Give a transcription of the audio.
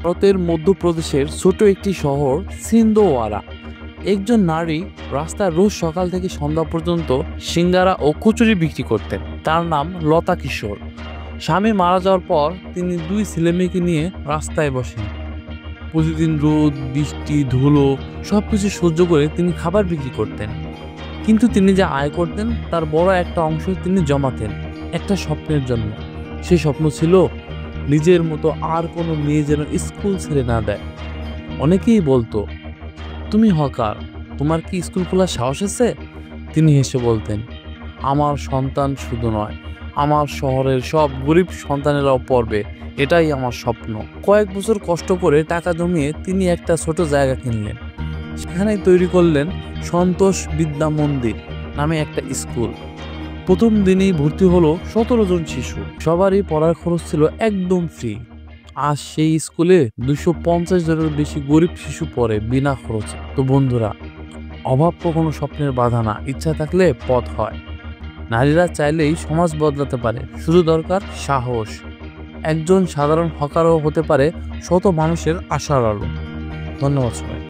ভারতের মধ্যপ্রদেশের ছোট একটি শহর সিন্দওয়ারা। একজন নারী রাস্তায় রোজ সকাল থেকে সন্ধ্যা পর্যন্ত সিঙ্গারা ও কচুরি বিক্রি করতেন। তার নাম লতা কিশোর। স্বামী মারা যাওয়ার পর তিনি দুই ছেলেমেয়েকে নিয়ে রাস্তায় বসেন। প্রতিদিন রোদ, বৃষ্টি, ধুলো সবকিছু সহ্য করে তিনি খাবার বিক্রি করতেন। কিন্তু তিনি যা আয় করতেন তার বড় একটা অংশ তিনি জমাতেন একটা স্বপ্নের জন্য। সেই স্বপ্ন ছিল নিজের মতো আর কোনো মেয়ে যেন স্কুল ছেড়ে না দেয়। অনেকেই বলতো, তুমি হকার, তোমার কি স্কুল খোলার সাহস আছে? তিনি হেসে বলতেন, আমার সন্তান শুধু নয়, আমার শহরের সব গরিব সন্তানেরাও পড়বে, এটাই আমার স্বপ্ন। কয়েক বছর কষ্ট করে টাকা জমিয়ে তিনি একটা ছোট জায়গা কিনলেন। সেখানেই তৈরি করলেন সন্তোষ বিদ্যা মন্দির নামে একটা স্কুল। প্রথম দিনেই ভর্তি হলো 17 জন শিশু। সবারই পড়ার খরচ ছিল একদম ফ্রি। আজ সেই স্কুলে 250 জনের বেশি গরিব শিশু পড়ে বিনা খরচে। তো বন্ধুরা, অভাব কখনো স্বপ্নের বাধা না, ইচ্ছা থাকলে পথ হয়। নারীরা চাইলেই সমাজ বদলাতে পারে, শুধু দরকার সাহস। একজন সাধারণ হকারও হতে পারে শত মানুষের আশার আলো। ধন্যবাদ সবাই।